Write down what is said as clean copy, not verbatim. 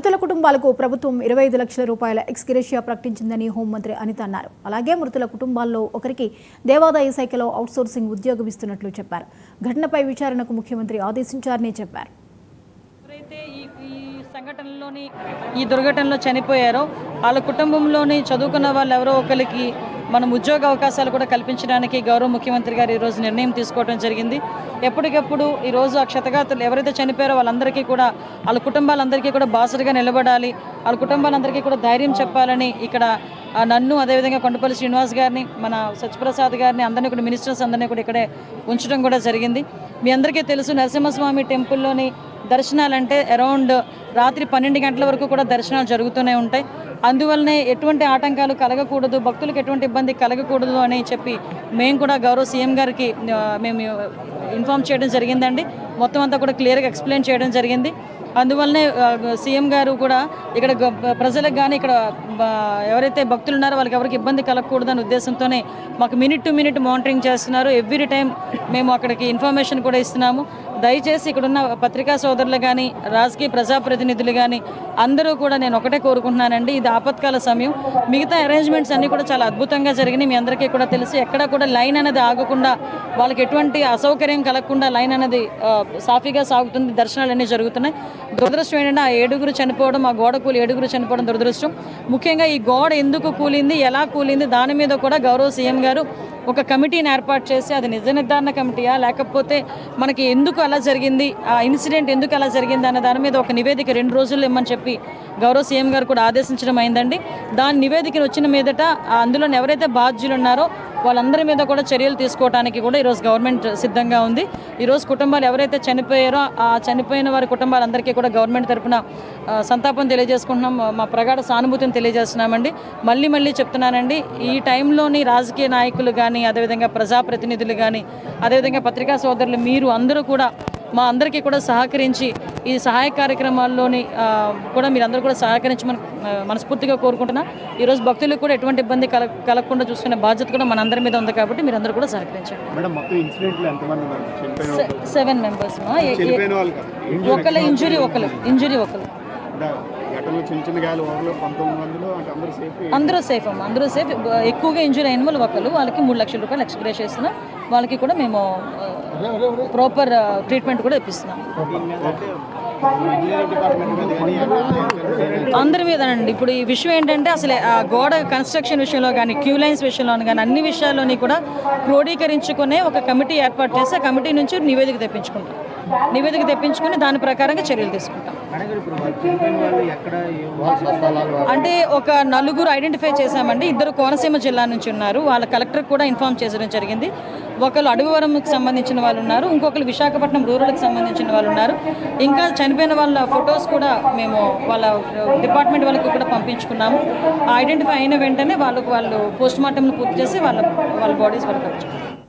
మృతుల కుటుంబాలకు ప్రభుత్వం 25 లక్షల రూపాయల ఎక్స్గ్రేషియా ప్రకటించిందని హోంమంత్రి అనిత అన్నారు. అలాగే మృతుల కుటుంబాల్లో ఒకరికి దేవాదాయ శాఖలో అవుట్సోర్సింగ్ ఉద్యోగం ఇస్తున్నట్లు చెప్పారు. ఘటనపై విచారణకు ముఖ్యమంత్రి ఆదేశించారని చెప్పారు. ఈ దుర్ఘటనలో చనిపోయారో వాళ్ళ కుటుంబంలోని చదువుకున్న వాళ్ళు ఎవరో ఒకరికి మనం ఉద్యోగ అవకాశాలు కూడా కల్పించడానికి గౌరవ ముఖ్యమంత్రి గారు ఈరోజు నిర్ణయం తీసుకోవడం జరిగింది. ఎప్పటికప్పుడు ఈరోజు ఆ క్షతగాతులు ఎవరైతే చనిపోయారో వాళ్ళందరికీ కూడా వాళ్ళ కుటుంబాలందరికీ కూడా బాసటగా నిలబడాలి, వాళ్ళ కుటుంబాలందరికీ కూడా ధైర్యం చెప్పాలని ఇక్కడ నన్ను అదేవిధంగా కొండపల్లి శ్రీనివాస్ గారిని మన సత్యప్రసాద్ గారిని అందరినీ కూడా మినిస్టర్స్ అందరినీ కూడా ఇక్కడే ఉంచడం కూడా జరిగింది. మీ అందరికీ తెలుసు నరసింహస్వామి టెంపుల్లోని దర్శనాలంటే అరౌండ్ రాత్రి 12 గంటల వరకు కూడా దర్శనాలు జరుగుతూనే ఉంటాయి. అందువల్లనే ఎటువంటి ఆటంకాలు కలగకూడదు, భక్తులకు ఎటువంటి ఇబ్బంది కలగకూడదు అని చెప్పి మేము కూడా గౌరవ సీఎం గారికి మేము ఇన్ఫామ్ చేయడం జరిగిందండి. మొత్తం అంతా కూడా క్లియర్గా ఎక్స్ప్లెయిన్ చేయడం జరిగింది. అందువల్లనే సీఎం గారు కూడా ఇక్కడ ప్రజలకు కానీ ఇక్కడ ఎవరైతే భక్తులు ఉన్నారో వాళ్ళకి ఎవరికి ఇబ్బంది కలగకూడదనే ఉద్దేశంతోనే మాకు మినిట్ టు మినిట్ మానిటరింగ్ చేస్తున్నారు. ఎవ్రీ టైం మేము అక్కడికి ఇన్ఫర్మేషన్ కూడా ఇస్తున్నాము. దయచేసి ఇక్కడున్న పత్రికా సోదరులు కానీ రాజకీయ ప్రజాప్రతినిధులు కానీ అందరూ కూడా నేను ఒకటే కోరుకుంటున్నానండి, ఇది ఆపత్కాల సమయం. మిగతా అరేంజ్మెంట్స్ అన్నీ కూడా చాలా అద్భుతంగా జరిగినాయి. మీ అందరికీ కూడా తెలుసు. ఎక్కడ కూడా లైన్ అనేది ఆగకుండా వాళ్ళకి ఎటువంటి అసౌకర్యం కలగకుండా లైన్ అనేది సాఫీగా సాగుతుంది. దర్శనాలు అన్నీ జరుగుతున్నాయి. దురదృష్టం ఏంటంటే ఆ 7 చనిపోవడం, ఆ గోడ కూలి 7 చనిపోవడం దురదృష్టం. ముఖ్యంగా ఈ గోడ ఎందుకు కూలింది, ఎలా కూలింది, దాని మీద కూడా గౌరవ సీఎం గారు ఒక కమిటీని ఏర్పాటు చేసి అది నిజ నిర్ధారణ కమిటీయా లేకపోతే మనకి ఎందుకు అలా జరిగింది, ఆ ఇన్సిడెంట్ ఎందుకు అలా జరిగింది అన్న దాని మీద ఒక నివేదిక 2 రోజుల్లో ఇమ్మని చెప్పి గౌరవ సీఎం గారు కూడా ఆదేశించడం అయిందండి. దాని నివేదికను వచ్చిన మీదట అందులో ఎవరైతే బాధ్యులు ఉన్నారో వాళ్ళందరి మీద కూడా చర్యలు తీసుకోవడానికి కూడా ఈరోజు గవర్నమెంట్ సిద్ధంగా ఉంది. ఈరోజు కుటుంబాలు ఎవరైతే చనిపోయారో ఆ చనిపోయిన వారి కుటుంబాలందరికీ కూడా గవర్నమెంట్ తరఫున సంతాపం తెలియజేసుకుంటున్నాం, మా ప్రగాఢ సానుభూతిని తెలియజేస్తున్నామండి. మళ్ళీ చెప్తున్నానండి, ఈ టైంలోని రాజకీయ నాయకులు కానీ అదేవిధంగా ప్రజాప్రతినిధులు కానీ అదేవిధంగా పత్రికా సోదరులు మీరు అందరూ కూడా మా అందరికీ కూడా సహకరించి ఈ సహాయ కార్యక్రమాల్లోని కూడా మీరందరూ కూడా సహకరించమని మనస్ఫూర్తిగా కోరుకుంటున్నా. ఈరోజు భక్తులకు కూడా ఎటువంటి ఇబ్బంది కలగకుండా చూసుకునే బాధ్యత కూడా మనందరి మీద ఉంది కాబట్టి మీరందరూ కూడా సహకరించండి. 7 మెంబర్స్, ఒకళ్ళు ఇంజురీ అందరూ సేఫ్ అమ్మా, అందరూ సేఫ్. ఎక్కువగా ఇంజురీ అయిన వాళ్ళు వాళ్ళకి 3 లక్షల రూపాయలు ఎక్స్గ్రేషియా ఇస్తున్నాం. వాళ్ళకి కూడా మేము ప్రాపర్ ట్రీట్మెంట్ కూడా ఇప్పిస్తున్నాం. అందరి మీద అండి. ఇప్పుడు ఈ విషయం ఏంటంటే అసలు ఆ గోడ కన్స్ట్రక్షన్ విషయంలో కానీ క్యూ లైన్స్ విషయంలో కానీ అన్ని విషయాల్లోని కూడా క్రోడీకరించుకునే ఒక కమిటీ ఏర్పాటు చేసి ఆ కమిటీ నుంచి నివేదిక తెప్పించుకుని దాని ప్రకారంగా చర్యలు తీసుకుంటాం. అంటే ఒక 4 ఐడెంటిఫై చేశామండి. 2 కోనసీమ జిల్లా నుంచి ఉన్నారు. వాళ్ళ కలెక్టర్ కూడా ఇన్ఫార్మ్ చేయడం జరిగింది. ఒకళ్ళు అడవివరంకి సంబంధించిన వాళ్ళు ఉన్నారు, ఇంకొకరు విశాఖపట్నం రూరల్కి సంబంధించిన వాళ్ళు ఉన్నారు. ఇంకా చనిపోయిన వాళ్ళ ఫొటోస్ కూడా మేము వాళ్ళ డిపార్ట్మెంట్ వాళ్ళకి కూడా పంపించుకున్నాము. ఐడెంటిఫై అయిన వెంటనే వాళ్ళు పోస్ట్ మార్టంను పూర్తి చేసి వాళ్ళ బాడీస్ వాళ్ళకి వచ్చారు.